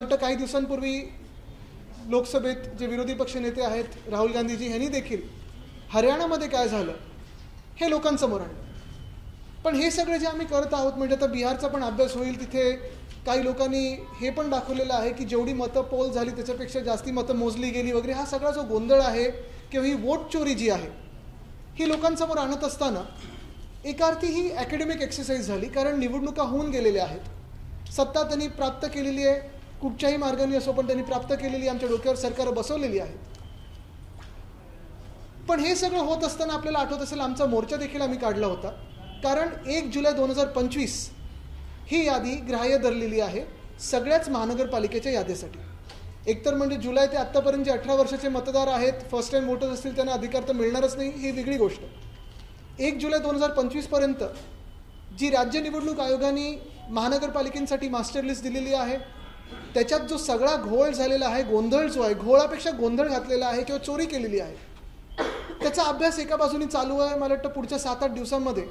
काही दिवसांपूर्वी लोकसभेत जे विरोधी पक्ष नेते आहेत राहुल गांधीजी यांनी देखील हरियाणामध्ये काय झालं हे लोकांसमोर आणलं. पण हे सगळे जे आम्ही करत आहोत म्हणजे आता बिहारचा पण अभ्यास होईल. तिथे काही लोकांनी हे पण दाखवलेलं आहे की जेवढी मतं पोल झाली त्याच्यापेक्षा जास्ती मतं मोजली गेली वगैरे. हा सगळा जो गोंधळ आहे किंवा ही वोट चोरी जी आहे ही लोकांसमोर आणत असताना एका अर्थी ही अकॅडमिक एक्सरसाइज झाली. कारण निवडणुका होऊन गेलेल्या आहेत, सत्ता त्यांनी प्राप्त केलेली आहे, कुठच्याही मार्गाने असो पण त्यांनी प्राप्त केलेली, आमच्या डोक्यावर सरकार बसवलेली आहे. पण हे सगळं होत असताना आपल्याला आठवत असेल आमचा मोर्चा देखील आम्ही काढला होता. कारण 1 जुलै 2025 ही यादी ग्राह्य धरलेली आहे सगळ्याच महानगरपालिकेच्या यादीसाठी. एकतर म्हणजे जुलै ते आत्तापर्यंत जे 18 वर्षाचे मतदार आहेत, फर्स्ट टाइम वोटर्स असतील, त्यांना अधिकार तर मिळणारच नाही, ही वेगळी गोष्ट. 1 जुलै 2025 पर्यंत जी राज्य निवडणूक आयोगाने महानगरपालिकेसाठी मास्टर लिस्ट दिलेली आहे त्याच्यात जो सगळा घोळ झालेला आहे, गोंधळ जो आहे, घोळापेक्षा गोंधळ घातलेला आहे किंवा चोरी केलेली आहे, त्याचा अभ्यास एका बाजूने चालू आहे. मला वाटतं पुढच्या 7-8 दिवसांमध्ये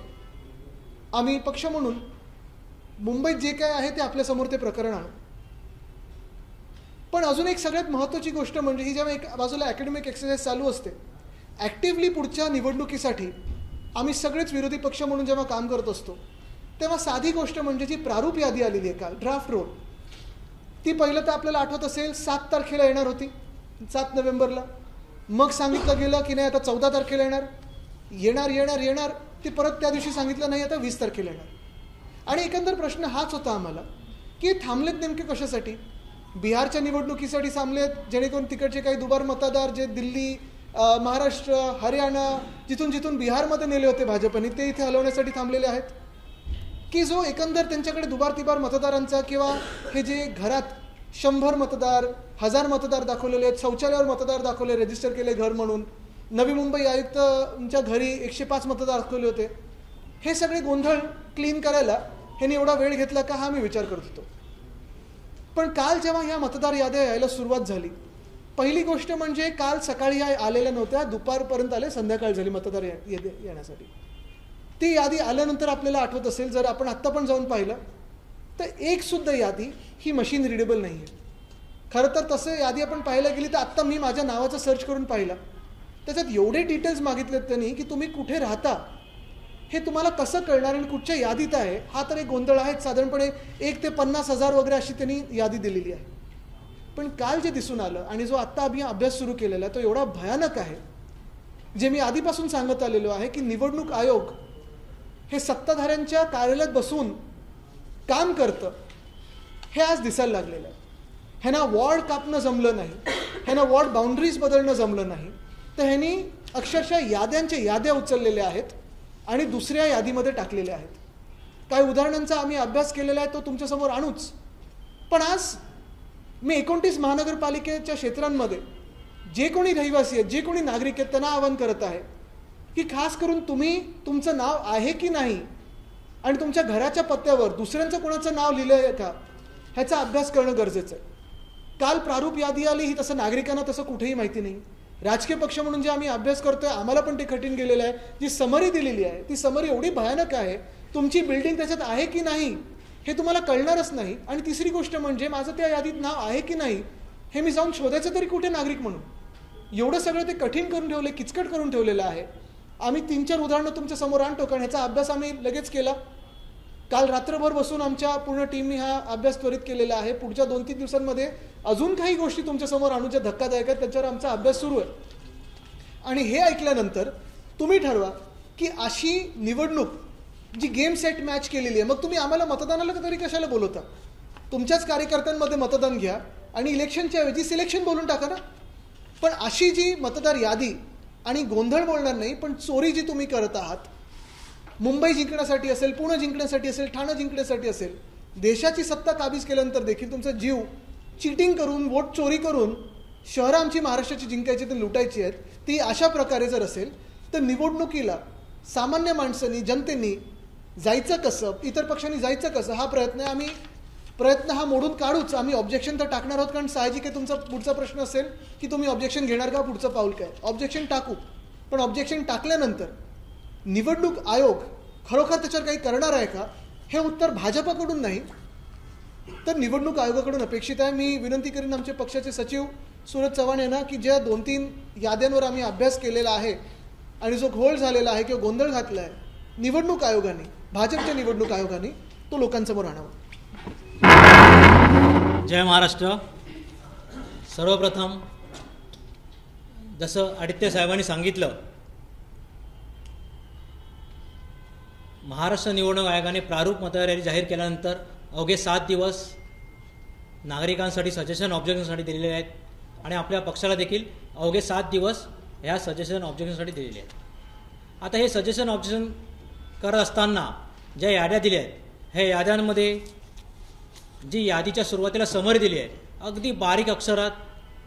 आम्ही पक्ष म्हणून मुंबईत जे काय आहे ते आपल्यासमोर ते प्रकरण आणू. पण अजून एक सगळ्यात महत्त्वाची गोष्ट म्हणजे ही जेव्हा एक बाजूला अकॅडमिक एक्सरसाइज चालू असते, ॲक्टिव्हली पुढच्या निवडणुकीसाठी आम्ही सगळेच विरोधी पक्ष म्हणून जेव्हा काम करत असतो तेव्हा साधी गोष्ट म्हणजे जी प्रारूप यादी आलेली आहे काल, ड्राफ्ट रोल, ती पहिलं तर आपल्याला आठवत असेल 7 तारखेला येणार होती, 7 नोव्हेंबरला. मग सांगितलं गेलं की नाही आता 14 तारखेला येणार, ती परत त्या दिवशी सांगितलं नाही आता 20 तारखेला येणार. आणि एकंदर प्रश्न हाच होता आम्हाला की थांबलेत नेमके कशासाठी. बिहारच्या निवडणुकीसाठी थांबलेत जेणेकरून तिकडचे काही दुबार मतदार जे दिल्ली, महाराष्ट्र, हरियाणा, जिथून बिहारमध्ये नेले होते भाजपने, ते इथे हलवण्यासाठी थांबलेले आहेत, की जो एकंदर त्यांच्याकडे दुबार तिबार मतदारांचा किंवा हे जे घरात 100 मतदार, 1000 मतदार दाखवलेले आहेत, शौचालयावर मतदार दाखवले, रजिस्टर केले घर म्हणून, नवी मुंबई आयुक्तच्या घरी 105 मतदार दाखवले होते, हे सगळे गोंधळ क्लीन करायला ह्यांनी एवढा वेळ घेतला का हा मी विचार करत होतो. पण काल जेव्हा ह्या मतदार याद्या यायला सुरुवात झाली, पहिली गोष्ट म्हणजे काल सकाळी या आलेल्या नव्हत्या, दुपारपर्यंत आले, संध्याकाळ झाली मतदार येण्यासाठी. ती यादी आल्यानंतर आपल्याला आठवत असेल, जर आपण आत्ता पण जाऊन पाहिलं तर एकसुद्धा यादी ही मशीन रिडेबल नाही आहे. खरं तर तसं यादी आपण पाहायला गेली तर आत्ता मी माझ्या नावाचं सर्च करून पाहिलं, त्याच्यात एवढे डिटेल्स मागितलेत त्यांनी की तुम्ही कुठे राहता हे तुम्हाला कसं कळणार आणि कुठच्या यादीत आहे, हा तर एक गोंधळ आहे. साधारणपणे 1 ते 50,000 वगैरे अशी त्यांनी यादी दिलेली आहे. पण काल जे दिसून आलं आणि जो आत्ता आम्ही अभ्यास सुरू केलेला आहे तो एवढा भयानक आहे, जे मी आधीपासून सांगत आलेलो आहे की निवडणूक आयोग हे सत्ताधाऱ्यांच्या कार्यालयात बसून काम करतं हे आज दिसायला लागलेलं आहे. ह्यांना वॉर्ड कापणं जमलं नाही, ह्यांना वॉर्ड बाउंड्रीज बदलणं जमलं नाही, तर ह्यांनी अक्षरशः याद्यांच्या याद्या उचललेल्या आहेत आणि दुसऱ्या यादीमध्ये टाकलेल्या आहेत. काही उदाहरणांचा आम्ही अभ्यास केलेला आहे, तो तुमच्यासमोर आणूच. पण आज मी 29 महानगरपालिकेच्या क्षेत्रांमध्ये जे कोणी रहिवासी आहेत, जे कोणी नागरिक आहेत, त्यांना आवाहन करत आहे की खास करून तुम्ही तुमचं नाव आहे की नाही आणि तुमच्या घराच्या पत्त्यावर दुसऱ्यांचं कोणाचं नाव लिहिलं आहे का ह्याचा अभ्यास करणं गरजेचं आहे. काल प्रारूप यादी आली, ही तसं नागरिकांना तसं कुठेही माहिती नाही. राजकीय पक्ष म्हणून जे आम्ही अभ्यास करतोय आम्हाला पण ते कठीण गेलेलं आहे. जी समरी दिलेली आहे ती समरी एवढी भयानक आहे, तुमची बिल्डिंग त्याच्यात आहे की नाही हे तुम्हाला कळणारच नाही. आणि तिसरी गोष्ट म्हणजे माझं त्या यादीत नाव आहे की नाही हे मी जाऊन शोधायचं तरी कुठे नागरिक म्हणून. एवढं सगळं ते कठीण करून ठेवलं, किचकट करून ठेवलेलं आहे. आम्ही 3-4 उदाहरणं तुमच्या समोर आणतो कारण ह्याचा अभ्यास आम्ही लगेच केला. काल रात्रभर बसून आमच्या पूर्ण टीमने हा अभ्यास त्वरित केलेला आहे. पुढच्या 2-3 दिवसांमध्ये अजून काही गोष्टी तुमच्यासमोर आणू ज्या धक्कादायक आहेत, त्याच्यावर आमचा अभ्यास सुरू आहे. आणि हे ऐकल्यानंतर तुम्ही ठरवा की अशी निवडणूक जी गेम सेट मॅच केलेली आहे, मग तुम्ही आम्हाला मतदानाला तरी कशाला बोलवता. तुमच्याच कार्यकर्त्यांमध्ये मतदान घ्या आणि इलेक्शनच्या ऐवजी सिलेक्शन बोलून टाका ना. पण अशी जी मतदार यादी आणि गोंधळ बोलणार नाही पण चोरी जी तुम्ही करत आहात, मुंबई जिंकण्यासाठी असेल, पुणे जिंकण्यासाठी असेल, ठाणे जिंकण्यासाठी असेल, देशाची सत्ता काबीज केल्यानंतर देखील तुमचा जीव चिटिंग करून, वोट चोरी करून शहरं आमची महाराष्ट्राची जिंकायची ते लुटायची आहेत, ती अशा प्रकारे जर असेल तर निवडणुकीला सामान्य माणसांनी, जनतेने जायचं कसं, इतर पक्षांनी जायचं कसं, हा प्रयत्न आहे. आम्ही प्रयत्न हा मोडून काढूच. आम्ही ऑब्जेक्शन तर टाकणार आहोत कारण साहजिक आहे तुमचा पुढचा प्रश्न असेल की तुम्ही ऑब्जेक्शन घेणार का, पुढचं पाऊल काय. ऑब्जेक्शन टाकू, पण ऑब्जेक्शन टाकल्यानंतर निवडणूक आयोग खरोखर त्याच्यावर काही करणार आहे का हे उत्तर भाजपकडून नाही तर निवडणूक आयोगाकडून अपेक्षित आहे. मी विनंती करीन आमचे पक्षाचे सचिव सुरज चव्हाण यांना की ज्या 2-3 याद्यांवर आम्ही अभ्यास केलेला आहे आणि जो घोळ झालेला आहे किंवा गोंधळ घातला आहे, निवडणूक आयोगाने, भाजपच्या निवडणूक आयोगाने तो लोकांसमोर आणावा. जय महाराष्ट्र. सर्वप्रथम जसं आदित्य साहेबांनी सांगितलं, महाराष्ट्र निवडणूक आयोगाने प्रारूप मतदार यादी जाहीर केल्यानंतर अवघे 7 दिवस नागरिकांसाठी सजेशन ऑब्जेक्शनसाठी दिलेले आहेत आणि आपल्या पक्षाला देखील अवघे 7 दिवस ह्या सजेशन ऑब्जेक्शनसाठी दिलेले आहेत. आता हे सजेशन ऑब्जेक्शन करत असताना ज्या याद्या दिल्या आहेत, ह्या याद्यांमध्ये जी यादीच्या सुरुवातीला समरी दिली आहे, अगदी बारीक अक्षरात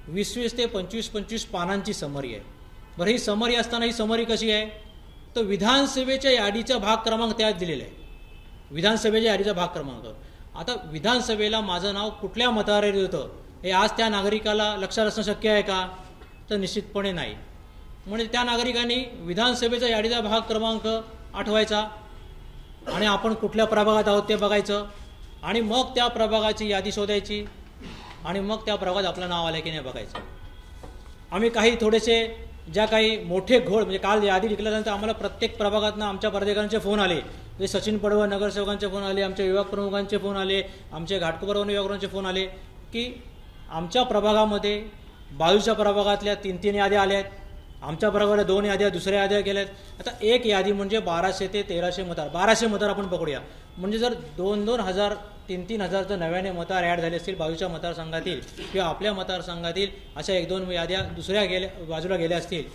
20 ते 25 पानांची समरी आहे. बरं, ही समरी असताना ही समरी कशी आहे, तर विधानसभेच्या यादीचा भाग क्रमांक त्यात दिलेला आहे. विधानसभेच्या यादीचा भाग क्रमांक. आता विधानसभेला माझं नाव कुठल्या मतदार यादीत होतं हे आज त्या नागरिकाला लक्षात असणं शक्य आहे का, तर निश्चितपणे नाही. म्हणजे त्या नागरिकांनी विधानसभेचा यादीचा भाग क्रमांक आठवायचा आणि आपण कुठल्या प्रभागात आहोत ते बघायचं आणि मग त्या प्रभागाची यादी शोधायची आणि मग त्या प्रभागात आपलं नाव आलं की नाही बघायचं. आम्ही काही थोडेसे ज्या काही मोठे घोळ, म्हणजे काल यादी निघाल्यानंतर आम्हाला प्रत्येक प्रभागातनं आमच्या पदाधिकाऱ्यांचे फोन आले, म्हणजे सचिन पडवळ नगरसेवकांचे फोन आले, आमच्या विभाग प्रमुखांचे फोन आले, आमचे घाटकोपर वन विभागांचे फोन आले की आमच्या प्रभागामध्ये बाजूच्या प्रभागातल्या 3 याद्या आल्या आहेत, आमच्या प्रभागात 2 याद्या दुसऱ्या याद्या गेल्या आहेत. आता एक यादी म्हणजे 1200 ते 1300 मतदार, 1200 मतदार आपण पकडूया. म्हणजे जर 2-2 हजार 3-3 हजार जर नव्याने मतदार ॲड झाले असतील बाजूच्या मतदारसंघातील किंवा आपल्या मतदारसंघातील, अशा 1-2 याद्या दुसऱ्या बाजूला गेल्या असतील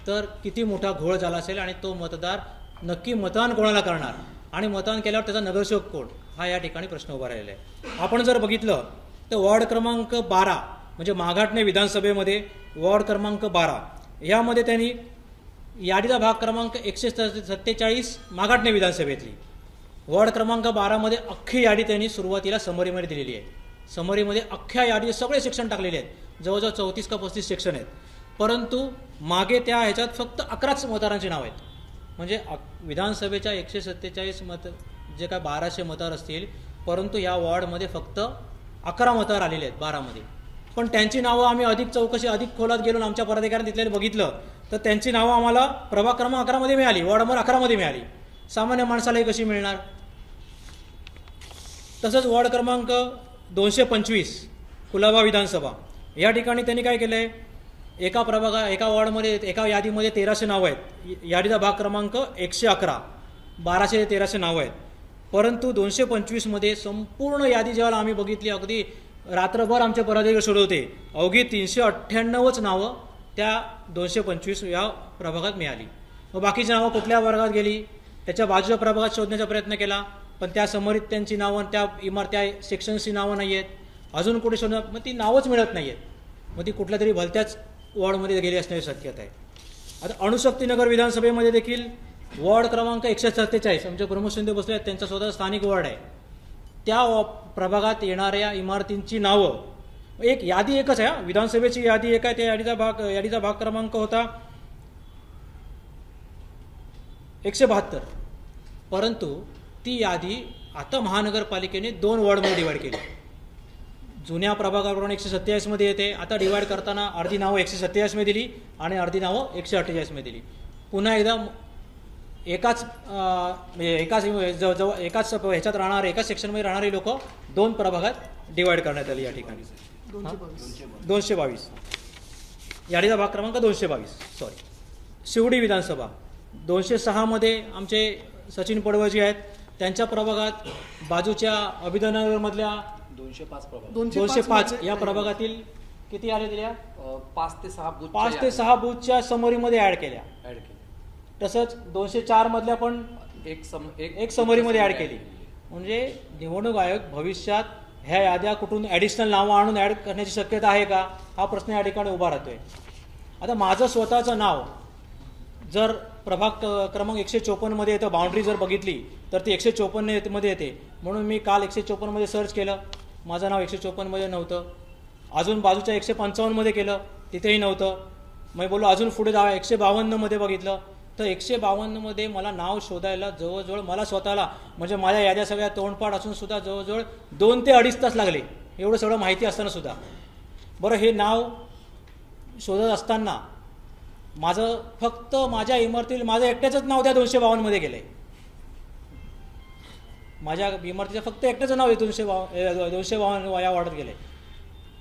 तर किती मोठा घोळ झाला असेल आणि तो मतदार नक्की मतदान कोणाला करणार आणि मतदान केल्यावर त्याचा नगरसेवक कोण, हा या ठिकाणी प्रश्न उभा राहिलेला आहे. आपण जर बघितलं तर वॉर्ड क्रमांक 12 म्हणजे माघाटणे विधानसभेमध्ये वॉर्ड क्रमांक 12 यामध्ये त्यांनी यादीचा भाग क्रमांक 147 माघाटणे विधानसभेतली वॉर्ड क्रमांक 12 मध्ये अख्खी यादी त्यांनी सुरुवातीला समरीमध्ये दिलेली आहे. समरीमध्ये अख्ख्या यादी सगळे सेक्शन टाकलेले आहेत, जवळजवळ 34 का 35 सेक्शन आहेत. परंतु मागे त्या ह्याच्यात फक्त 11च मतदारांची नाव आहेत. म्हणजे विधानसभेच्या 147 जे काय 1200 मतदार असतील, परंतु या वॉर्डमध्ये फक्त 11 मतदार आलेले आहेत 12मध्ये. पण त्यांची नावं आम्ही अधिक चौकशी अधिक खोलात गेलो आमच्या पदाधिकाऱ्यांनी तिथल्या बघितलं तर त्यांची नावं आम्हाला प्रभाग क्रमांक 11 मध्ये मिळाली, वॉर्ड नंबर 11 मध्ये मिळाली. सामान्य माणसालाही कशी मिळणार. तसंच वॉर्ड क्रमांक 225 कुलाबा विधानसभा या ठिकाणी त्यांनी काय केलं आहे, एका वॉर्डमध्ये एका यादीमध्ये 1300 नावं आहेत, यादीचा भाग क्रमांक 111, 1200 ते 1300 नावं आहेत. परंतु 225 मध्ये संपूर्ण यादी जेव्हा आम्ही बघितली, अगदी रात्रभर आमचे पदाधिकारी शोधवते, अवघी 398च नावं त्या 225 या प्रभागात मिळाली. मग बाकीची नावं कुठल्या वर्गात गेली, त्याच्या बाजूच्या प्रभागात शोधण्याचा प्रयत्न केला, पण त्या समोरीत त्यांची नावं, त्या सेक्शन्सची नावं नाही आहेत. अजून कुठे शोधणार, मग ती नावच मिळत नाही आहेत. मग ती कुठल्या तरी भलत्याच वॉर्डमध्ये गेली असण्याची शक्यता आहे. आता अणुशक्तीनगर विधानसभेमध्ये देखील वॉर्ड क्रमांक 147 आमचे प्रमोद शिंदे बसले आहेत, त्यांचा स्वतः स्थानिक वॉर्ड आहे. त्या प्रभागात येणाऱ्या इमारतींची नावं यादी एकच आहे, विधानसभेची यादी एक आहे. त्या यादीचा भाग क्रमांक होता 172. परंतु ती यादी आता महानगरपालिकेने 2 वॉर्डमध्ये डिवाइड केली. जुन्या प्रभागाप्रमाणे 147 मध्ये येते, आता डिवाइड करताना अर्धी नावं 147 मध्ये दिली आणि अर्धी नावं 148 मध्ये दिली. पुन्हा एकदा एकाच ह्याच्यात राहणारे, एकाच सेक्शनमध्ये राहणारे लोक 2 प्रभागात डिवाइड करण्यात आली. या ठिकाणी 222 यादीचा भाग क्रमांक 222. शिवडी विधानसभा 206 मध्ये आमचे सचिन पडवळजी आहेत, त्यांच्या प्रभागात बाजूच्या अभिनवनगरमधल्या 205 या प्रभागातील किती आले दिल्या, 5 ते 6 बूथच्या समरीमध्ये ऍड केल्या. तसंच 204 मधल्या पण एक समरीमध्ये ऍड केली. म्हणजे निवडणूक आयोग भविष्यात ह्या याद्या कुठून ॲडिशनल नावं आणून ऍड करण्याची शक्यता आहे का, हा प्रश्न या ठिकाणी उभा राहतोय. आता माझं स्वतःचं नाव जर प्रभाग क्रमांक 154 मध्ये येतं, बाउंड्री जर बघितली तर ती 154 मध्ये येते. म्हणून मी काल 154 मध्ये सर्च केलं, माझं नाव 154 मध्ये नव्हतं. अजून बाजूच्या 155 मध्ये केलं, तिथेही नव्हतं. मग बोललो अजून पुढे जावा, 152 मध्ये बघितलं तर 152मध्ये मला नाव शोधायला जवळजवळ मला स्वतःला म्हणजे माझ्या याद्या सगळ्या तोंडपाठ असून सुद्धा जवळजवळ 2 ते 2.5 तास लागले, एवढं सगळं माहिती असताना सुद्धा. बरं, हे नाव शोधत असताना माझं फक्त माझ्या इमारतीला माझं एकट्याचंच नाव त्या 252मध्ये गेलं आहे. माझ्या इमारतीचं फक्त एकट्याचं नाव 252 या वॉर्डात गेलं आहे,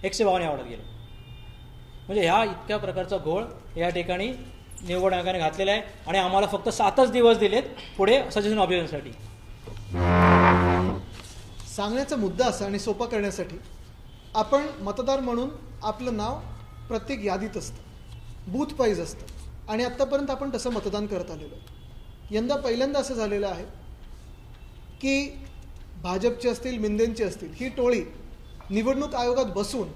152 या वॉर्डात गेलं. म्हणजे ह्या इतक्या प्रकारचा घोळ या ठिकाणी निवड आयोगाने घातलेला आहे आणि आम्हाला फक्त 7च दिवस दिलेत पुढे सजेशन ऑब्जेक्शनसाठी. सांगण्याचा मुद्दा असा आणि सोपा करण्यासाठी आपण मतदार म्हणून आपलं नाव प्रत्येक यादीत असतं, बूथ वाईज असतं आणि आत्तापर्यंत आपण तसं मतदान करत आलेलो आहे. यंदा पहिल्यांदा असं झालेलं आहे की भाजपचे असतील, मिंदेंचे असतील, ही टोळी निवडणूक आयोगात बसून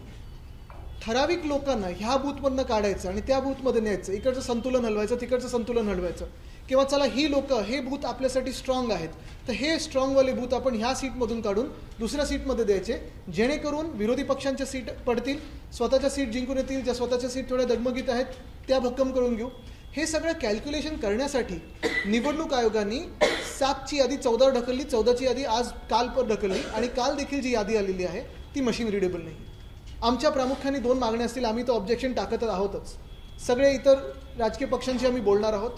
ठराविक लोकांना ह्या बूथमधनं काढायचं आणि त्या बूथमध्ये न्यायचं, इकडचं संतुलन हलवायचं, तिकडचं संतुलन हलवायचं, किंवा चला ही लोकं हे बूथ आपल्यासाठी स्ट्रॉंग आहेत तर हे स्ट्रॉंगवाले बूथ आपण ह्या सीटमधून काढून दुसऱ्या सीटमध्ये द्यायचे, जेणेकरून विरोधी पक्षांच्या सीट पडतील, स्वतःच्या सीट जिंकून येतील, ज्या स्वतःच्या सीट थोड्या दगमगीत आहेत त्या भक्कम करून घेऊ. हे सगळं कॅल्क्युलेशन करण्यासाठी निवडणूक आयोगाने 7ची यादी 14 ढकलली, 14ची यादी काल ढकलली आणि काल देखील जी यादी आलेली आहे ती मशीन रिडेबल नाही. आमच्या प्रामुख्याने 2 मागण्या असतील, आम्ही तो ऑब्जेक्शन टाकत आहोतच. सगळे इतर राजकीय पक्षांशी आम्ही बोलणार आहोत.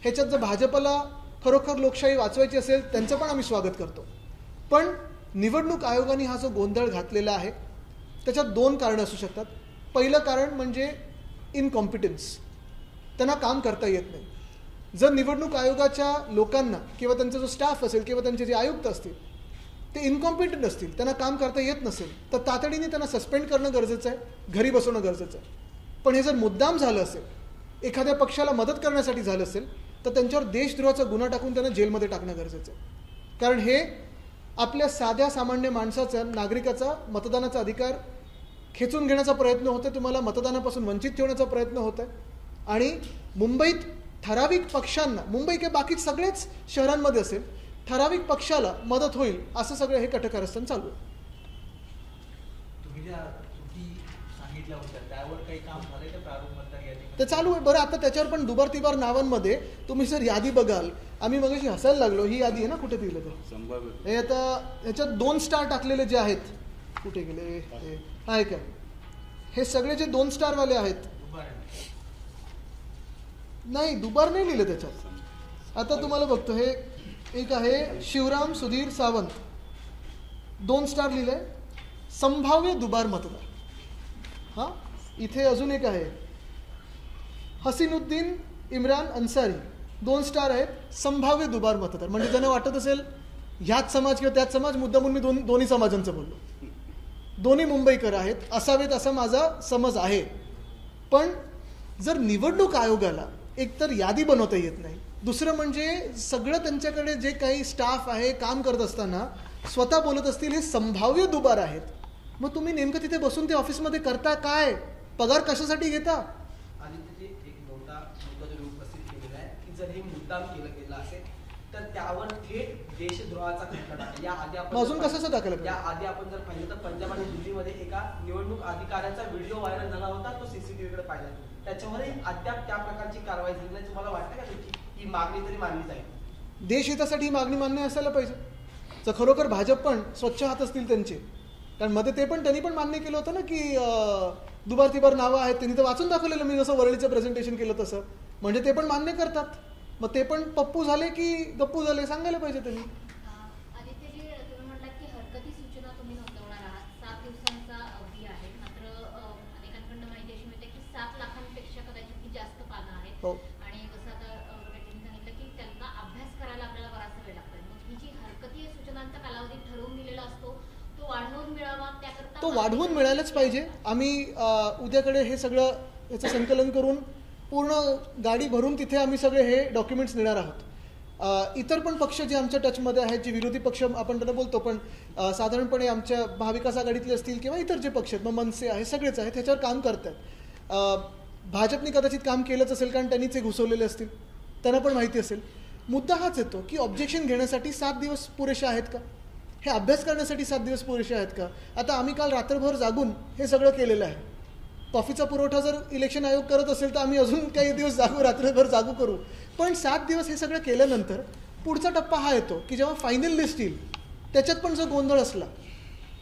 ह्याच्यात जर भाजपला खरोखर लोकशाही वाचवायची असेल त्यांचं पण आम्ही स्वागत करतो. पण निवडणूक आयोगाने हा जो गोंधळ घातलेला आहे त्याच्यात 2 कारणं असू शकतात. पहिलं कारण म्हणजे इनकॉम्पिटन्स, त्यांना काम करता येत नाही. जर निवडणूक आयोगाच्या लोकांना किंवा त्यांचा जो स्टाफ असेल किंवा त्यांचे जे आयुक्त असतील ते इनकॉम्पिटंट असतील, त्यांना काम करता येत नसेल तर तातडीने त्यांना सस्पेंड करणं गरजेचं आहे, घरी बसवणं गरजेचं आहे. पण हे जर मुद्दाम झालं असेल, एखाद्या पक्षाला मदत करण्यासाठी झालं असेल तर त्यांच्यावर देशद्रोहाचा गुन्हा टाकून त्यांना जेलमध्ये टाकणं गरजेचं आहे. कारण हे आपल्या साध्या सामान्य माणसाचा, नागरिकाचा मतदानाचा अधिकार खेचून घेण्याचा प्रयत्न होतो, तुम्हाला मतदानापासून वंचित ठेवण्याचा प्रयत्न होत आहे. आणि मुंबईत ठराविक पक्षांना, मुंबई किंवा बाकी सगळेच शहरांमध्ये असेल, ठराविक पक्षाला मदत होईल असं सगळं हे कटकारस्थान चालू आहे. तुम्ही ज्या त्रुटी सांगितल्या होत्या त्यावर काही काम झालंय का प्रारूप मतदार यादीमध्ये? ते चालू आहे. बरं, आता त्याच्यावर पण दुबार तिबार नावांमध्ये तुम्ही जर यादी बघाल, आम्ही मगाशी हसायला लागलो, ही यादी आहे ना कुठे दिलं तर हे आता ह्याच्यात 2 स्टार टाकलेले जे आहेत, कुठे गेले आहे का, हे सगळे जे 2 स्टारवाले आहेत, नाही दुबार नाही लिहिलं त्याच्यात. आता तुम्हाला बघतो, हे एक आहे शिवराम सुधीर सावंत, 2 स्टार लिहिलंय, संभाव्य दुबार मतदार. हां, इथे अजून एक आहे हसीनुद्दीन इम्रान अन्सारी, 2 स्टार आहेत, संभाव्य दुबार मतदार. म्हणजे ज्यांना वाटत असेल ह्याच समाज किंवा त्याच समाज, मुद्दामून मी दोन्ही समाजांचं बोललो, दोन्ही मुंबईकर आहेत असावेत असा माझा समज आहे. पण जर निवडणूक आयोगाला एकतर यादी बनवता येत नाही, दुसरं म्हणजे सगळं त्यांच्याकडे जे काही स्टाफ आहे काम करत असताना स्वतः बोलत असतील हे संभाव्य दुबार आहेत, मग तुम्ही नेमकं तिथे बसून ते ऑफिसमध्ये करता काय, पगार कशासाठी घेता? आणि तिथे एक मुद्दा तुम्ही उपस्थित केलेला आहे की जर हे मुद्दाम केलं गेलं असेल तर त्यावर थेट देशद्रोहाचा खटला टाकला. या आधी आपण अजून कशाचा दाखल? या आधी आपण जर पाहिलं तर पंजाब आणि दिल्लीमध्ये एका निवडणूक अधिकाऱ्याचा व्हिडिओ व्हायरल झाला होता, तो सीसीटीव्हीकडे पाहिला, त्याच्यावरही अद्याप त्या प्रकारची कारवाई झाली नाही. तुम्हाला वाटतं का की ही मागणी तरी मानली जाईल? देशहितासाठी ही मागणी मान्य असायला पाहिजे. तर खरोखर भाजप पण स्वच्छ हात असतील त्यांचे, कारण मध्ये त्यांनी पण मान्य केलं होतं ना की दुबार तिबार नावं आहेत, त्यांनी तर वाचून दाखवलेलं, मी जसं वरळीचं प्रेझेंटेशन केलं तसं. म्हणजे ते पण मान्य करतात. मग ते पण पप्पू झाले की गप्पू झाले सांगायला पाहिजे त्यांनी. आदित्यजी, तुम्ही म्हटलात की हरकती सूचना तुम्ही नोंदवणार आहात, 7 दिवसांचा अवधी आहे. मात्र अनेकांकडून माहिती अशी मिळते की 7 लाखांपेक्षा कदाचित ही जास्त पानं आहेत. हो. आणि जसं आता त्यांनी सांगितलं की त्यांना अभ्यास करायला आपल्याला बराचसा वेळ लागतो. मग ही जी हरकती सूचनांचा कालावधी ठरवून दिलेला असतो तो वाढवून मिळावा, त्याकरता तो वाढवून मिळायलाच पाहिजे. आम्ही उद्याकडे हे सगळं याचं संकलन करून पूर्ण गाडी भरून तिथे आम्ही सगळे हे डॉक्युमेंट्स नेणार आहोत. इतर पण पक्ष जे आमच्या टचमध्ये आहेत, जे विरोधी पक्ष आपण त्यांना बोलतो, पण साधारणपणे आमच्या महाविकास आघाडीतले असतील किंवा इतर जे पक्ष आहेत, मग मनसे आहे, सगळेच आहेत, ह्याच्यावर काम करतात. भाजपने कदाचित काम केलंच असेल कारण त्यांनीच हे घुसवलेले असतील, त्यांना पण माहिती असेल. मुद्दा हाच येतो की ऑब्जेक्शन घेण्यासाठी 7 दिवस पुरेसे आहेत का, हे अभ्यास करण्यासाठी 7 दिवस पुरेसे आहेत का? आता आम्ही काल रात्रभर जागून हे सगळं केलेलं आहे. कॉफीचा पुरवठा जर इलेक्शन आयोग करत असेल तर आम्ही अजून काही दिवस जागू, रात्रभर जागू करू. पण 7 दिवस हे सगळं केल्यानंतर पुढचा टप्पा हा येतो की जेव्हा फायनल लिस्ट येईल त्याच्यात पण जर गोंधळ असला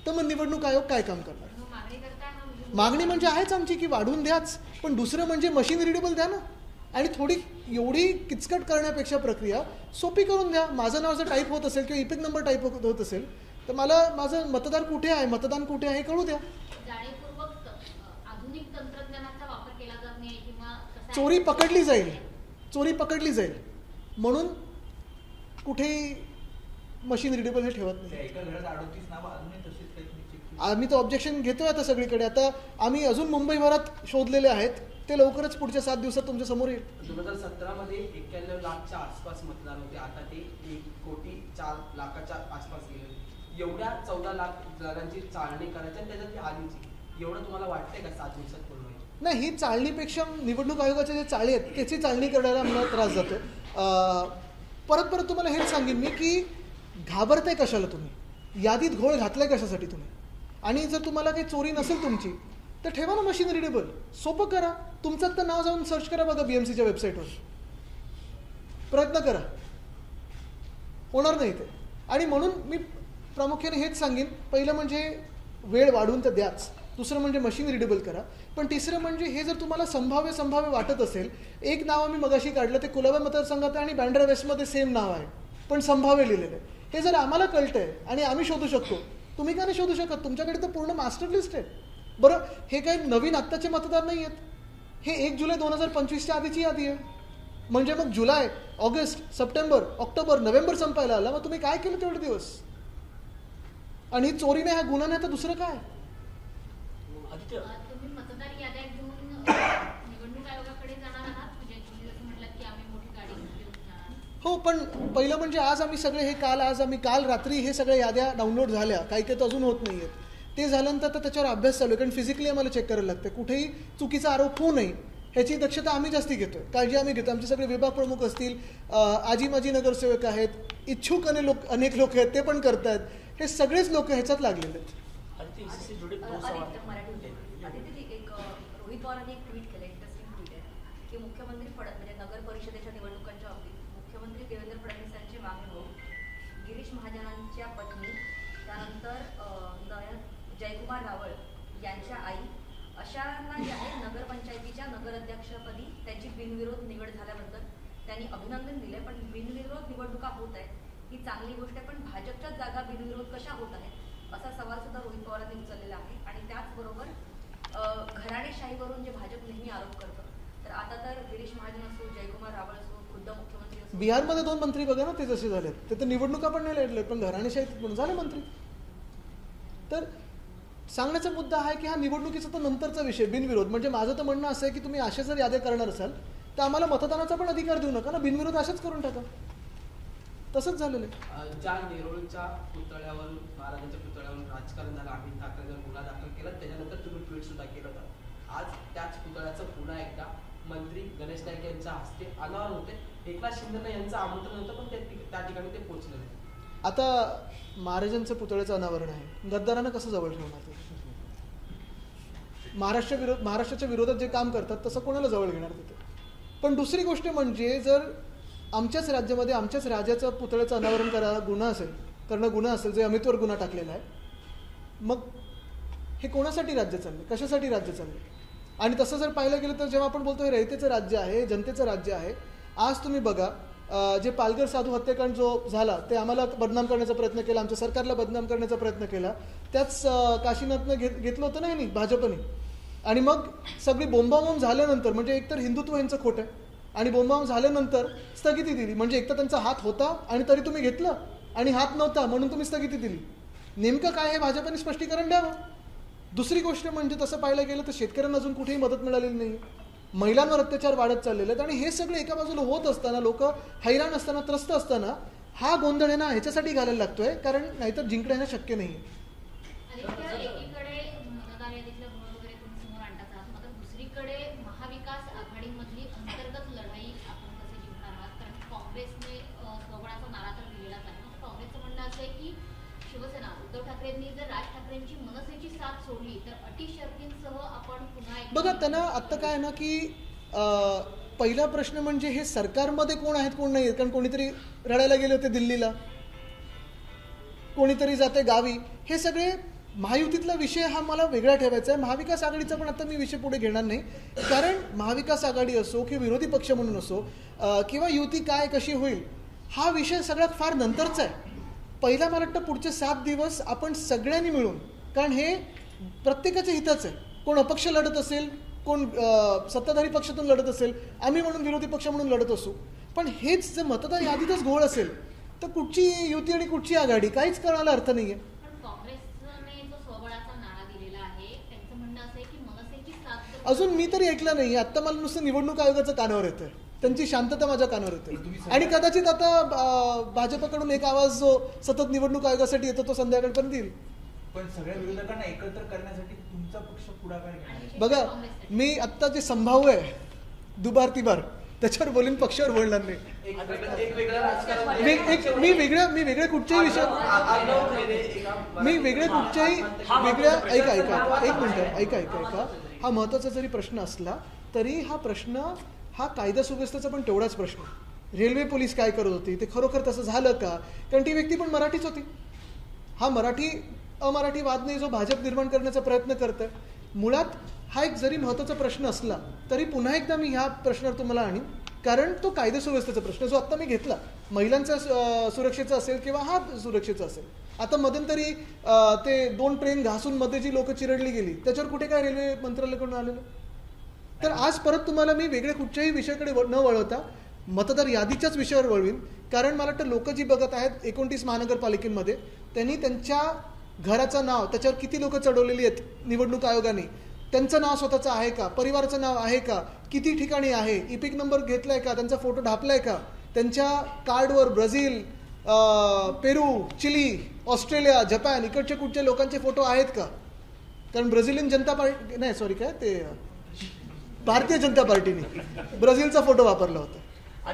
तर मग निवडणूक आयोग काय काम करणार. मग मागणी करताय ना मागणी म्हणजे आहेच आमची की वाढवून द्याच, पण दुसरं म्हणजे मशीन रिडेबल द्या ना. आणि थोडी एवढी किचकट करण्यापेक्षा प्रक्रिया सोपी करून द्या. माझं नाव जर टाईप होत असेल किंवा इपिक नंबर टाईप होत असेल तर मला माझं मतदार कुठे आहे, मतदान कुठे आहे कळू द्या. जाणीवपूर्वक आधुनिक तंत्रज्ञानाचा वापर केला जात नाही किंवा कसं आहे? चोरी पकडली जाईल म्हणून कुठेही मशीन रिडेबल हे ठेवत नाही. त्या एका घरात 38 नावं अजूनही तशीच काही तुम्ही check केली? आम्ही तर ऑब्जेक्शन घेतोय आता सगळीकडे. आता आम्ही अजून मुंबईभरात शोधलेले आहेत, ते लवकरच पुढच्या 7 दिवसात तुमच्या समोर येईल. 2017 मध्ये 91 लाखच्या आसपास मतदान होते, आता ते 1,04,00,000च्या आसपास गेले. एवढ्या 14 लाख जणांची चाळणी करायची आणि त्याच्यात ती आलीची, एवढं तुम्हाला वाटतंय का 7 दिवसात पूर्ण होईल? नाही, ही चाळणीपेक्षा निवडणूक आयोगाचे जे चाळे आहेत त्याची चाळणी करायला मला त्रास जातो. परत तुम्हाला हेच सांगेन मी की घाबरताय कशाला तुम्ही, यादीत घोळ घातलाय कशासाठी तुम्ही. आणि जर तुम्हाला काही चोरी नसेल तुमची तर ठेवा ना मशीन रिडेबल, सोपं करा. तुमचं तर नाव जाऊन सर्च करा बघा BMCच्या वेबसाईटवर, प्रयत्न करा, होणार नाही ते. आणि म्हणून मी प्रामुख्याने हेच सांगेन, पहिलं म्हणजे वेळ वाढवून तर द्याच, दुसरं म्हणजे मशीन रिडेबल करा, पण तिसरं म्हणजे हे जर तुम्हाला संभाव्य वाटत असेल, एक नाव आम्ही मगाशी काढलं ते कुलाबा मतदारसंघात आहे आणि बँड्रा वेस्टमध्ये सेम नाव आहे पण संभाव्य लिहिलेलं आहे. हे जर आम्हाला कळतंय आणि आम्ही शोधू शकतो, तुम्ही का नाही शोधू शकत? तुमच्याकडे तर पूर्ण मास्टर लिस्ट आहे. बरं, हे काही नवीन आत्ताचे मतदार नाही आहेत, हे 1 जुलै 2025च्या आधीची यादी आहे. म्हणजे मग जुलै, ऑगस्ट, सप्टेंबर, ऑक्टोबर, नोव्हेंबर संपायला आला, मग तुम्ही काय केलं तेवढे दिवस? आणि ही चोरी नाही, हा गुन्हा नाही तर दुसरं काय? तुम्ही मतदार याद्या घेऊन निवडणूक आयोगाकडे जाणार आहात, म्हणजे तुम्ही जसं म्हटलं की आम्ही मोठी गाडी घेऊन जाणार. हो, पण पहिलं म्हणजे आज आम्ही सगळे काल रात्री हे सगळ्या याद्या डाउनलोड झाल्या, काही तर अजून होत नाही आहेत. ते झाल्यानंतर तर त्याच्यावर अभ्यास चालू आहे, कारण फिजिकली आम्हाला चेक करायला लागतं, कुठेही चुकीचा आरोप होऊ नये ह्याची दक्षता आम्ही जास्ती घेतोय, काळजी आम्ही घेतो. आमचे सगळे विभाग प्रमुख असतील, आजी माजी नगरसेवक आहेत, इच्छुक अनेक लोक आहेत, ते पण करतायत. हे सगळेच लोक ह्याच्यात लागलेले आहेत. आदित्यजी, एक रोहित पवारांनी एक ट्विट केलं, इंटरेस्टिंग ट्विट आहे की मुख्यमंत्री म्हणजे नगर परिषदेच्या निवडणुकांच्या बाबतीत मुख्यमंत्री देवेंद्र फडणवीस यांची मागणी होऊन गिरीश महाजनांच्या पत्नी, त्यानंतर जयकुमार रावळ यांच्या आई अशांना जे आहे नगरपंचायतीच्या नगराध्यक्षपदी त्यांची बिनविरोध निवड झाल्याबद्दल त्यांनी अभिनंदन दिले. पण बिनविरोध निवडणुका होत आहेत ही चांगली गोष्ट आहे, पण भाजपच्याच जागा बिनविरोध कशा होत आहेत असा सवाल सुद्धा रोहित पवारांनी उचललेला आहे. आणि त्याचबरोबर घराणेशाहीवरून जे भाजप नेहमी आरोप करतं, तर आता तर गिरीश महाजन असो, जयकुमार रावळ असो, खुद्द मुख्यमंत्री असो, बिहारमध्ये 2 मंत्री बघा ना, ते जसे झालेत, ते तर निवडणुका पण नाही लढले, पण घराणेशाहीत पण झाले मंत्री. तर सांगण्याचा मुद्दा आहे की हा निवडणुकीचा तर नंतरचा विषय, बिनविरोध. म्हणजे माझं तर म्हणणं असं आहे की तुम्ही अशा जर याद्या करणार असाल तर आम्हाला मतदानाचा पण अधिकार देऊ नका ना, बिनविरोध अशाच करून टाका. तसंच झालेलं आहे. ज्या नेरुळच्या पुतळ्यावर, महाराजांच्या पुतळ्यावर राजकारण झालं, अमित ठाकरेंवर गुन्हा दाखल केला, त्याच्यानंतर तुम्ही ट्विट सुद्धा केलं होतं. आज त्याच पुतळ्याचं पुन्हा एकदा मंत्री गणेश नाईक यांच्या हस्ते अनावर होते. एकनाथ शिंदे यांचं आमंत्रण होतं, पण त्या ठिकाणी ते पोहोचले नाही. आता महाराजांचं पुतळ्याचं अनावरण आहे, गद्दारांना कसं जवळ ठेवणार ते? महाराष्ट्राच्या विरोधात जे काम करतात तसं कोणाला जवळ घेणार तिथे? पण दुसरी गोष्ट म्हणजे जर आमच्याच राज्यामध्ये आमच्याच राजाचं पुतळ्याचं अनावरण करणं गुन्हा असेल, जे अमितवर गुन्हा टाकलेला आहे, मग हे कोणासाठी राज्य चालले, कशासाठी राज्य चालले? आणि तसं जर पाहिलं गेलं तर जेव्हा आपण बोलतो हे रयतेचं राज्य आहे, जनतेचं राज्य आहे, आज तुम्ही बघा जे पालघर साधू हत्याकांड जो झाला ते आम्हाला बदनाम करण्याचा प्रयत्न केला, आमच्या सरकारला बदनाम करण्याचा प्रयत्न केला, त्याच काशीनाथनं घेतलं होतं ना ह्यांनी, भाजपने. आणि मग सगळी बोंबाबोंब झाल्यानंतर, म्हणजे एकतर हिंदुत्व यांचं खोटं आहे आणि बोंबाबोंब झाल्यानंतर स्थगिती दिली. म्हणजे एकतर त्यांचा हात होता आणि तरी तुम्ही घेतलं, आणि हात नव्हता म्हणून तुम्ही स्थगिती दिली. नेमकं काय हे भाजपने स्पष्टीकरण द्यावं. दुसरी गोष्ट म्हणजे तसं पाहायला गेलं तर शेतकऱ्यांना अजून कुठेही मदत मिळालेली नाही, महिलांवर अत्याचार वाढत चाललेले आहेत. आणि हे सगळे एका बाजूला होत असताना, लोक हैराण असताना, त्रस्त असताना, हा गोंधळ आहे ना ह्याच्यासाठी घालायला लागतोय, कारण नाहीतर जिंकणं शक्य नाही. एकीकडे मतदार यादीतलं घोळ वगैरे तुम्ही समोर आणतात आहात, मात्र दुसरीकडे महाविकास आघाडीमधली अंतर्गत लढाई आपण कसे जिंकणार आहात? कारण काँग्रेसने स्वबळाचा नारा तर दिलेलाच आहे. मग काँग्रेसचं म्हणणं असं आहे की शिवसेना, उद्धव ठाकरेंनी जर राज ठाकरेंची मनसेची साथ सोडली तर अटी शर्तींसह आपण पुन्हा की बघा त्यांना आत्ता काय आहे ना की पहिला प्रश्न म्हणजे हे सरकारमध्ये कोण आहेत कोण नाही आहेत. कारण कोणीतरी रडायला गेले होते दिल्लीला, कोणीतरी जाते गावी. हे सगळे महायुतीतला विषय हा मला वेगळा ठेवायचा आहे. महाविकास आघाडीचा पण आता मी विषय पुढे घेणार नाही, कारण महाविकास आघाडी असो किंवा विरोधी पक्ष म्हणून असो किंवा युती काय कशी होईल हा विषय सगळ्यात फार नंतरचा आहे. पहिला मला वाटतं पुढचे 7 दिवस आपण सगळ्यांनी मिळून, कारण हे प्रत्येकाच्या हिताचं आहे. कोण अपक्ष लढत असेल, कोण सत्ताधारी पक्षातून लढत असेल, आम्ही म्हणून विरोधी पक्ष म्हणून लढत असू, पण हेच जर मतदार यादीतच घोळ असेल तर कुठची युती आणि कुठची आघाडी काहीच करण्याला अर्थ नाही आहे. पण काँग्रेसने जो स्वबळाचा नारा दिलेला आहे त्यांचं म्हणणं असं आहे की मनसेची साथ अजून मी तरी ऐकलं नाही. आत्ता मला नुसतं निवडणूक आयोगाचं कानावर येतं, त्यांची शांतता माझ्या कानावर येते. आणि कदाचित आता भाजपकडून एक आवाज जो सतत निवडणूक आयोगासाठी येतो तो संध्याकाळपर्यंत येईल. पण सगळ्या विरोधकांना एकत्र करण्यासाठी तुमचा पक्ष पुढाकार घेणार. बघा मी आत्ता जे संभाव्य आहे दुबार तिबार त्याच्यावर बोलून पक्षावर बोलणार नाही. एक वेगळं राजकारण मी वेगळ्या कुठच्याही मी वेगळ्या कुठच्याही वेगळ्या ऐका एक मिनिट ऐका हा महत्त्वाचा जरी प्रश्न असला तरी हा प्रश्न हा कायदा सुव्यवस्थेचा पण तेवढाच प्रश्न. रेल्वे पोलीस काय करत होती ते खरोखर तसं झालं का? कारण ती व्यक्ती पण मराठीच होती. हा मराठी अमराठी वाद नाही जो भाजप निर्माण करण्याचा प्रयत्न करतोय. मुळात हा एक जरी महत्त्वाचा प्रश्न असला तरी पुन्हा एकदा मी ह्या प्रश्नावर तुम्हाला आणीन, कारण तो कायदा सुव्यवस्थेचा प्रश्न जो आत्ता मी घेतला महिलांचा सुरक्षेचा असेल किंवा हा सुरक्षेचा असेल. आता मध्यंतरी ते 2 ट्रेन घासून मध्ये जी लोक चिरडली गेली त्याच्यावर कुठे काय रेल्वे मंत्रालयाकडून आलेलं. तर आज परत तुम्हाला मी वेगळ्या कुठच्याही विषयाकडे न वळवता मतदार यादीच्याच विषयावर वळवीन. कारण मला वाटतं लोक जी बघत आहेत 29 महानगरपालिकेमध्ये त्यांनी त्यांच्या घराचं नाव त्याच्यावर किती लोक चढवलेली आहेत निवडणूक आयोगाने, त्यांचं नाव स्वतःचं आहे का, परिवाराचं नाव आहे का, किती ठिकाणी आहे, इपिक नंबर घेतलाय का, त्यांचा फोटो ढापलाय का, त्यांच्या कार्डवर ब्राझील, पेरू, चिली, ऑस्ट्रेलिया, जपान इकडच्या कुठच्या लोकांचे फोटो आहेत का. कारण ब्राझिलियन जनता पार्टी नाही सॉरी काय ते भारतीय जनता पार्टीने ब्राझीलचा फोटो वापरला होता.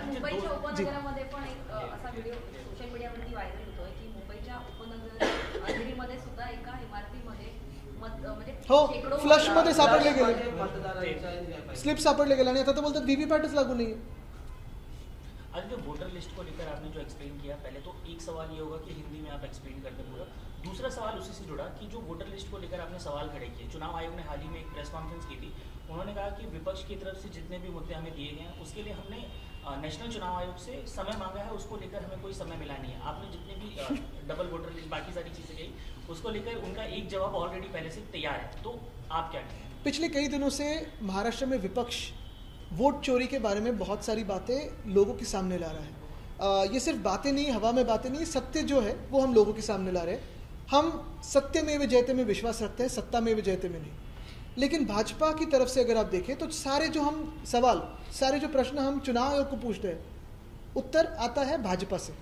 मुंबईच्या उपनगरामध्ये पण एक असा व्हिडिओ सोशल मीडियावरती व्हायरल होतोय की मुंबईच्या उपनगर अंधेरीमध्ये सुद्धा एका इमारतीमध्ये म्हणजे हो शेकडो फ्लश मध्ये सापडले गेले, मतदारांच्या स्लिप सापडले गेले आणि आता तर बोलतात व्हीव्हीपॅटच लागू नाही. आज जो वोटर लिस्ट को लेकर आपने जो एक्सप्लेन किया, पहले तो एक सवाल ये होगा कि हिंदी में आप एक्सप्लेन करते पूरा. दूसरा सवाल उसी से जुड़ा कि जो वोटर लिस्ट को लेकर आपने सवाल खड़े किए, चुनाव आयोग ने हाल ही में एक प्रेस कॉन्फ्रेंस की थी. उन्होंने कहा कि विपक्ष की तरफ से जितने भी मुद्दे हमें दिए गए हैं उसके लिए हमने नेशनल चुनाव आयोग से समय मांगा है, उसको लेकर हमें कोई समय मिला नहीं है. आपने जितने भी डबल वोटर लिस्ट बाकी सारी चीज़ें कही उसको लेकर उनका एक जवाब ऑलरेडी पहले से तैयार है. तो आप क्या कहें? पिछले कई दिनों से महाराष्ट्र में विपक्ष वोट चोरी के बारे में बहुत सारी बातें लोगों के सामने ला रहा है. ये सिर्फ बातें नहीं, हवा में बातें नहीं, सत्य जो है वो हम लोगों के सामने ला रहे हैं. हम सत्यमेव जयते में विश्वास रखते हैं, सत्तामेव जयते में नहीं. लेकिन भाजपा की तरफ से अगर आप देखें तो सारे जो हम सवाल, सारे जो प्रश्न हम चुनाव आयोग को पूछते हैं उत्तर आता है भाजपा से.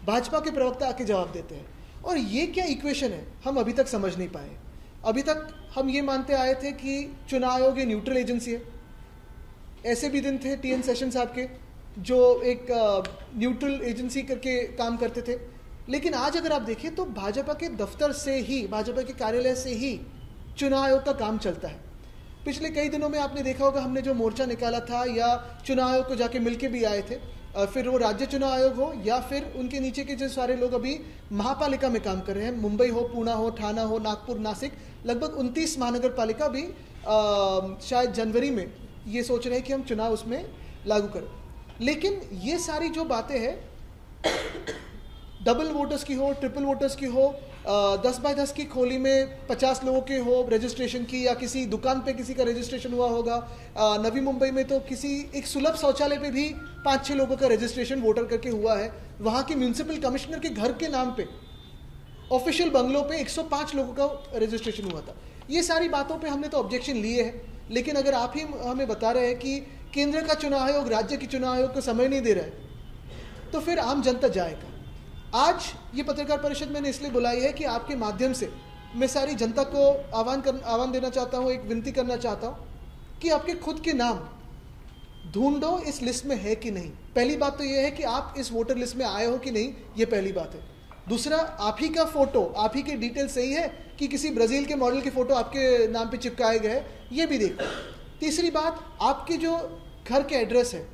भाजपा के प्रवक्ता आके जवाब देते हैं. और ये क्या इक्वेशन है हम अभी तक समझ नहीं पाए. अभी तक हम ये मानते आए थे कि चुनाव आयोग ये न्यूट्रल एजेंसी है. ऐसे भी दिन थे TN सेशन साहब के जो एक न्यूट्रल एजेंसी करके काम करते थे. लेकिन आज अगर आप देखें तो भाजपा के दफ्तर से ही, भाजपा के कार्यालय से ही चुनाव आयोग का काम चलता है. पिछले कई दिनों में आपने देखा होगा हमने जो मोर्चा निकाला था या चुनाव आयोग को जाके मिलके भी आए थे, फिर वो राज्य चुनाव आयोग हो या फिर उनके नीचे के जो सारे लोग अभी महापालिका में काम कर रहे हैं, मुंबई हो, पुणे हो, ठाणा हो, नागपुर, नासिक, लगभग 29 महानगर पालिका भी शायद जनवरी में ये सोच रहे हैं कि हम चुनाव उसमें लागू करें. लेकिन ये सारी जो बातें हैं डबल वोटर्स की हो, ट्रिपल वोटर्स की हो, 10x10 की खोली में 50 लोगों के हो रजिस्ट्रेशन की, या किसी दुकान पे किसी का रजिस्ट्रेशन हुआ होगा. नवी मुंबई में तो किसी एक सुलभ शौचालय पे भी 5-6 लोगों का रजिस्ट्रेशन वोटर करके हुआ है. वहाँ के म्यूनिसिपल कमिश्नर के घर के नाम पे ऑफिशियल बंगलों पे 105 लोगों का रजिस्ट्रेशन हुआ था. ये सारी बातों पे हमने तो ऑब्जेक्शन लिए हैं. लेकिन अगर आप ही हमें बता रहे हैं कि केंद्र का चुनाव आयोग राज्य के चुनाव आयोग को समय नहीं दे रहा है तो फिर आम जनता जाएगा. आज ये पत्रकार परिषद मैंने इसलिए बुलाई है कि आपके माध्यम से मैं सारी जनता को आह्वान देना चाहता हूँ, एक विनती करना चाहता हूँ कि आपके खुद के नाम ढूंढो इस लिस्ट में है कि नहीं. पहली बात तो ये है कि आप इस वोटर लिस्ट में आए हो कि नहीं, ये पहली बात है. दूसरा, आप ही का फोटो, आप ही के डिटेल सही है कि किसी ब्राज़ील के मॉडल के फोटो आपके नाम पे चिपकाए गए, ये भी देखो. तीसरी बात, आपके जो घर के एड्रेस है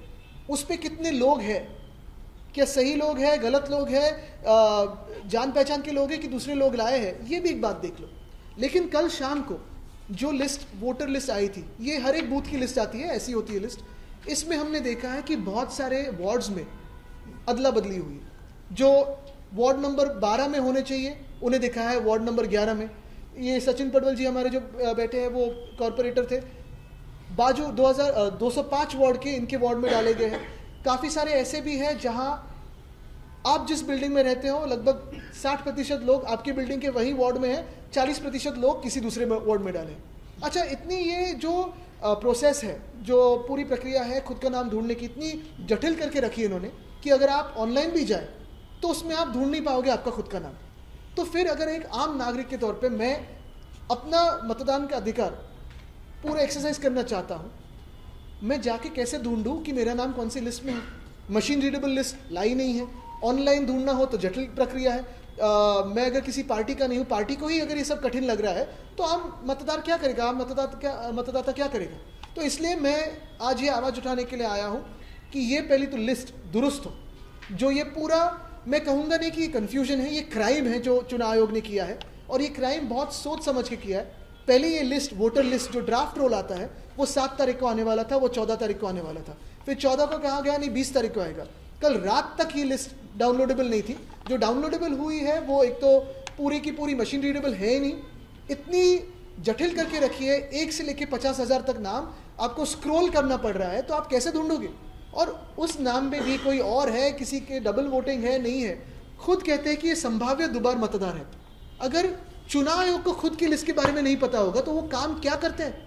उस पे कितने लोग हैं, क्या सही लोग हैं, गलत लोग हैं, जान पहचान के लोग हैं कि दूसरे लोग लाए हैं, ये भी एक बात देख लो। लेकिन कल शाम को जो लिस्ट, वोटर लिस्ट आई थी, ये हर एक बूथ की लिस्ट आती है, ऐसी होती है लिस्ट। इसमें हमने देखा है कि बहुत सारे वार्ड्स में अदला बदली हुई। जो वार्ड नंबर 12 में होने चाहिए उन्हें देखा है वार्ड नंबर 11 में। ये सचिन पटवल जी हमारे जो बैठे हैं वो कॉरपोरेटर थे, बाजू 205 वार्ड के इनके वार्ड में डाले गए हैं। काफ़ी सारे ऐसे भी हैं जहां आप जिस बिल्डिंग में रहते हो लगभग 60% लोग आपकी बिल्डिंग के वही वार्ड में हैं, 40% लोग किसी दूसरे वार्ड में डाले। अच्छा, इतनी ये जो प्रोसेस है, जो पूरी प्रक्रिया है खुद का नाम ढूंढने की, इतनी जटिल करके रखी है इन्होंने कि अगर आप ऑनलाइन भी जाए तो उसमें आप ढूंढ नहीं पाओगे आपका खुद का नाम। तो फिर अगर एक आम नागरिक के तौर पे मैं अपना मतदान का अधिकार पूरा एक्सरसाइज करना चाहता हूँ, मैं जाके कैसे ढूंढूं कि मेरा नाम कौन सी लिस्ट में है? मशीन रीडेबल लिस्ट लाई नहीं है, ऑनलाइन ढूंढना हो तो जटिल प्रक्रिया है। मैं अगर किसी पार्टी का नहीं हूँ, पार्टी को ही अगर ये सब कठिन लग रहा है तो आम मतदार क्या करेगा, आम मतदाता क्या करेगा? तो इसलिए मैं आज ये आवाज़ उठाने के लिए आया हूँ कि ये पहली तो लिस्ट दुरुस्त हो। जो ये पूरा, मैं कहूँगा नहीं कि ये कन्फ्यूजन है, ये क्राइम है जो चुनाव आयोग ने किया है, और ये क्राइम बहुत सोच समझ के किया है। पहले ये लिस्ट, वोटर लिस्ट जो ड्राफ्ट रोल आता है वो 7 तारीख को आने वाला था, वो 14 तारीख को आने वाला था, फिर 14 को कहा गया नहीं 20 तारीख को आएगा। कल रात तक ये लिस्ट डाउनलोडेबल नहीं थी। जो डाउनलोडेबल हुई है वो एक तो पूरी की पूरी मशीन रीडेबल है ही नहीं, इतनी जटिल करके रखी है, 1 से लेकर 50,000 तक नाम आपको स्क्रॉल करना पड़ रहा है, तो आप कैसे ढूंढोगे? और उस नाम में भी कोई और है, किसी के डबल वोटिंग है, नहीं है। खुद कहते हैं कि ये संभाव्य दोबार मतदार है। अगर चुनाव आयोग को खुद की लिस्ट के बारे में नहीं पता होगा तो वो काम क्या करते हैं,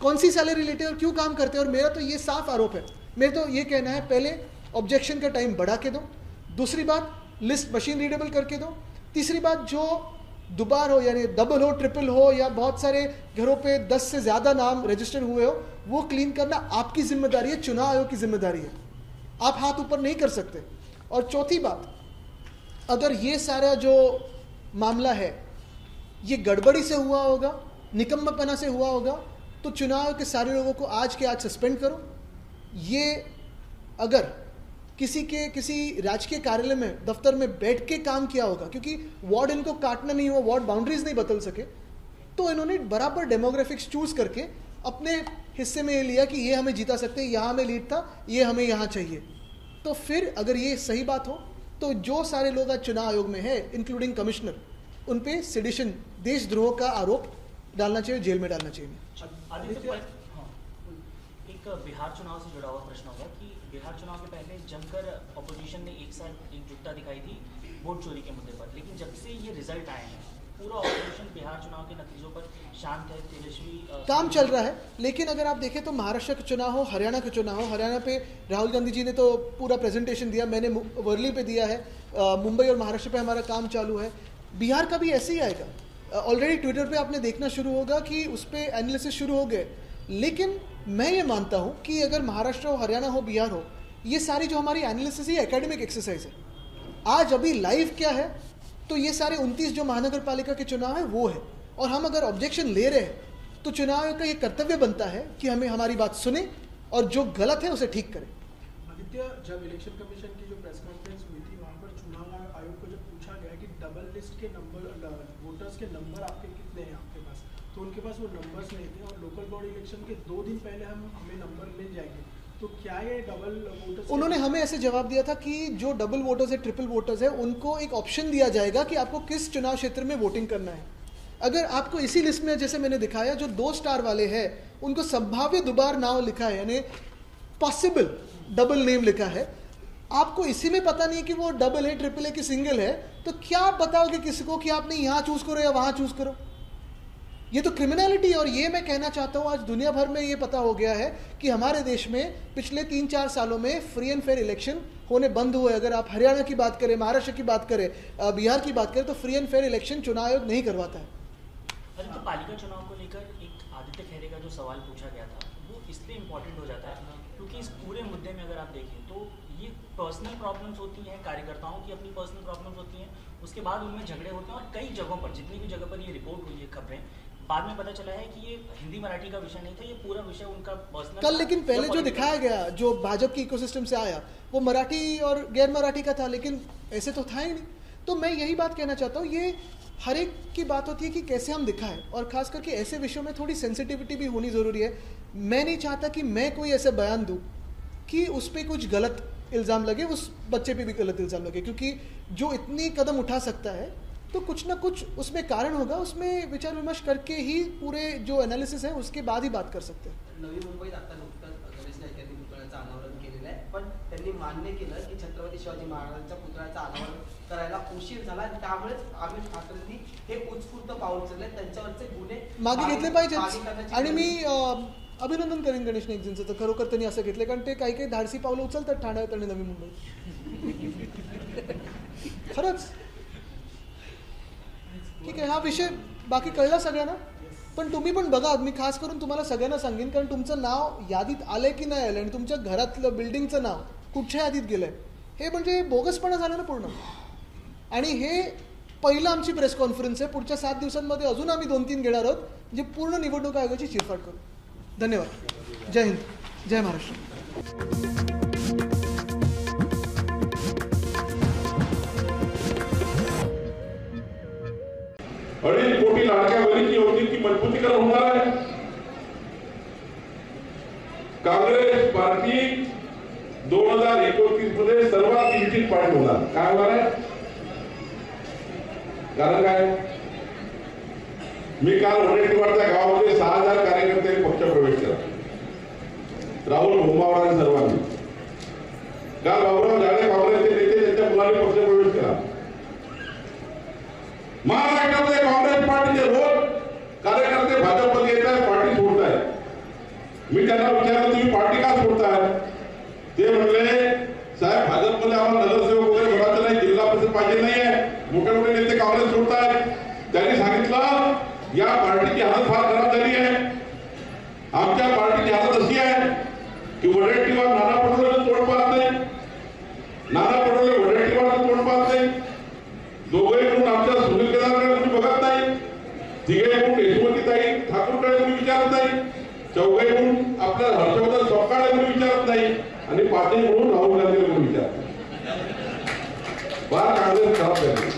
कौन सी सैलरी लेते हैं और क्यों काम करते हैं? और मेरा तो ये साफ आरोप है, मेरा तो ये कहना है, पहले ऑब्जेक्शन का टाइम बढ़ा के दो, दूसरी बात लिस्ट मशीन रीडेबल करके दो, तीसरी बात जो दोबार हो यानी डबल हो, ट्रिपल हो, या बहुत सारे घरों पे 10 से ज़्यादा नाम रजिस्टर हुए हो, वो क्लीन करना आपकी जिम्मेदारी है, चुनाव आयोग की जिम्मेदारी है, आप हाथ ऊपर नहीं कर सकते। और चौथी बात, अगर ये सारा जो मामला है ये गड़बड़ी से हुआ होगा, निकम्मापना से हुआ होगा, तो चुनाव के सारे लोगों को आज के आज सस्पेंड करो। ये अगर किसी राजकीय कार्यालय में, दफ्तर में बैठ के काम किया होगा, क्योंकि वार्ड इनको काटना नहीं हुआ, वार्ड बाउंड्रीज नहीं बदल सके, तो इन्होंने बराबर डेमोग्राफिक्स चूज करके अपने हिस्से में ये लिया कि ये हमें जीता सकते हैं, यहाँ हमें लीड था, ये हमें यहाँ चाहिए। तो फिर अगर ये सही बात हो तो जो सारे लोग आज चुनाव आयोग में है, इंक्लूडिंग कमिश्नर, उन पे सेडिशन, देशद्रोह का आरोप डालना चाहिए, जेल में डालना चाहिए। हाँ, एक बिहार चुनाव से जुड़ा हुआ प्रश्न होगा कि बिहार चुनाव के पहले जमकर अपोजिशन ने एक साथ एकजुटता दिखाई थी वोट चोरी के मुद्दे पर, लेकिन जब से ये रिजल्ट आए हैं पूरा ऑपोजिशन बिहार चुनाव के नतीजों पर शांत है, तेजस्वी काम चल रहा है। लेकिन अगर आप देखें तो महाराष्ट्र का चुनाव हो, हरियाणा का चुनाव हो, हरियाणा पे राहुल गांधी जी ने तो पूरा प्रेजेंटेशन दिया, मैंने वर्ली पे दिया है, मुंबई और महाराष्ट्र पे हमारा काम चालू है, बिहार का भी ऐसे ही आएगा। ऑलरेडी ट्विटर पे आपने देखना शुरू होगा कि उस पर एनालिसिस शुरू हो गए। लेकिन मैं ये मानता हूँ कि अगर महाराष्ट्र हो, हरियाणा हो, बिहार हो, ये सारी जो हमारी एनालिसिस है एकेडमिक एक्सरसाइज है। आज अभी लाइव क्या है, तो ये सारे 29 जो महानगर पालिका के चुनाव है वो है, और हम अगर ऑब्जेक्शन ले रहे हैं तो चुनाव का ये कर्तव्य बनता है कि हमें हमारी बात सुने और जो गलत है उसे ठीक करें। आदित्य, जब इलेक्शन कमीशन की जो प्रेस कॉन्फ्रेंस हुई थी वहाँ पर चुनाव आयोग को जब पूछा गया कि डबल लिस्ट के नंबर, वोटर्स के नंबर आपके कितने हैं आपके पास, तो उनके पास वो नंबर्स नहीं थे, और लोकल बॉडी इलेक्शन के 2 दिन पहले हमें नंबर मिल जाएंगे, तो क्या ये डबल वोटर्स? उन्होंने हमें ऐसे जवाब दिया था कि जो डबल वोटर्स है, ट्रिपल वोटर्स है, उनको एक ऑप्शन दिया जाएगा कि आपको किस चुनाव क्षेत्र में वोटिंग करना है। अगर आपको इसी लिस्ट में जैसे मैंने दिखाया जो 2 स्टार वाले हैं उनको संभाव्य दोबार नाम लिखा है, यानी पॉसिबल डबल नेम लिखा है, आपको इसी में पता नहीं कि वो डबल है, ट्रिपल है कि सिंगल है, तो क्या आप बताओगे किसी को कि आपने यहाँ चूज करो या वहां चूज करो? ये तो क्रिमिनलिटी। और ये मैं कहना चाहता हूँ आज दुनिया भर में ये पता हो गया है कि हमारे देश में पिछले 3-4 सालों में फ्री एंड फेयर इलेक्शन होने बंद हुए। अगर आप हरियाणा की बात करें, महाराष्ट्र की बात करें, बिहार की बात करें, तो फ्री एंड फेयर इलेक्शन चुनाव आयोग नहीं करवाता है। तो पालिका चुनाव को लेकर एक आदित्य खैरे का जो सवाल पूछा गया था वो इसलिए इम्पोर्टेंट हो जाता है क्योंकि इस पूरे मुद्दे में अगर आप देखें तो ये पर्सनल प्रॉब्लम्स होती हैं, कार्यकर्ताओं की अपनी पर्सनल प्रॉब्लम्स होती हैं, उसके बाद उनमें झगड़े होते हैं, और कई जगहों पर, जितनी भी जगह पर ये रिपोर्ट हुई है खबरें, बाद में पता चला है कि ये हिंदी मराठी का विषय नहीं था, ये पूरा विषय उनका पर्सनल कल लेकिन पहले जो दिखाया गया जो भाजपा की इकोसिस्टम से आया वो मराठी और गैर मराठी का था, लेकिन ऐसे तो था ही नहीं। तो मैं यही बात कहना चाहता हूँ, ये हर एक की बात होती है कि कैसे हम दिखाएं, और खास करके ऐसे विषयों में थोड़ी सेंसिटिविटी भी होनी ज़रूरी है। मैं नहीं चाहता कि मैं कोई ऐसे बयान दूँ कि उस पर कुछ गलत इल्ज़ाम लगे, उस बच्चे पे भी गलत इल्ज़ाम लगे, क्योंकि जो इतनी कदम उठा सकता है तो कुछ ना कुछ उसमें कारण होगा, उसमें विचार विमर्श करके ही पूरे जो एनालिसिस है उसके बाद ही बात कर सकते हैं। नवी मुंबईत आता नुकतंच गणेश नाईक यांनी पुतळ्याचं अनावरण केलेलं आहे, पण त्यांनी मान्य केलं की छत्रपती शिवाजी महाराजांच्या पुतळ्याचं अनावरण करायला उशीर झाला आणि त्यामुळेच अमित ठाकरेंनी हे उत्स्फूर्त पाऊल उचलले, त्यांच्यावरचे गुन्हे मागे घेतले पाहिजेत। आणि मी अभिनंदन करेन गणेश नाईकजींचं, तर खरोखर त्यांनी असं घेतलं, कारण ते काही काही धाडसी पावलं उचलतात ठाण्यात आणि नवी मुंबईत खरंच। ठीक आहे, हा विषय बाकी कळला सगळ्यांना, पण तुम्ही पण बघा, मी खास करून तुम्हाला सगळ्यांना सांगेन, कारण तुमचं नाव यादीत आलंय की नाही आलंय आणि तुमच्या घरातलं बिल्डिंगचं नाव कुठच्या यादीत गेलंय हे म्हणजे बोगसपणा झाला ना पूर्ण। आणि हे पहिलं आमची प्रेस कॉन्फरन्स आहे, पुढच्या 7 दिवसांमध्ये अजून आम्ही 2-3 घेणार आहोत, जे पूर्ण निवडणूक आयोगाची चिरफाड करू। धन्यवाद, जय हिंद, जय महाराष्ट्र। अडीच कोटी लाडक्या बहिणीची योजनेची मजबूतीकरण होणार आहे। काँग्रेस पार्टी 2029 मध्ये सर्वात निश्चित पार्टी होणार। काय होणार आहे? कारण काय, मी काल वडेट्टीवारच्या गावामध्ये 6000 कार्यकर्त्यांनी पक्ष प्रवेश केला, राहुल भोमावडा आणि सर्वांनी। काल बाबूराव झाले काँग्रेसचे नेते त्यांच्या मुलांनी पक्ष प्रवेश केला। महाराष्ट्रामध्ये काँग्रेस पार्टीचे रोज कार्यकर्ते भाजपमध्ये येत आहेत, पार्टी सोडत आहेत। मी त्यांना विचारलं तुम्ही पार्टी का सोडताय? ते म्हणले साहेब भाजपमध्ये आम्हाला नगरसेवक वगैरे भरायचं नाही, जिल्हा परिषद पाहिजे नाहीये, मोठे मोठे नेते काँग्रेस सोडतायत। त्यांनी सांगितलं या पार्टीची हालत फार खराब झाली आहे, आमच्या पार्टीची हालत अशी आहे की वडेट्टीवार नाना पटोलेचं तोंड पाहत नाही, नाना पटोले वडेट्टीवारचं तोंड पाहत नाही, दोघे म्हणून आमच्या सुनील केदारकडे कोणी बघत नाही, तिघे म्हणून यशवंतीताई ठाकूरकडे कोणी विचारत नाही, चौघे म्हणून आपल्या हर्षवर्धन सपकाळे कोणी विचारत नाही, आणि पाचही म्हणून राहुल गांधीला कोणी विचारत नाही। फार काँग्रेस खराब झाली।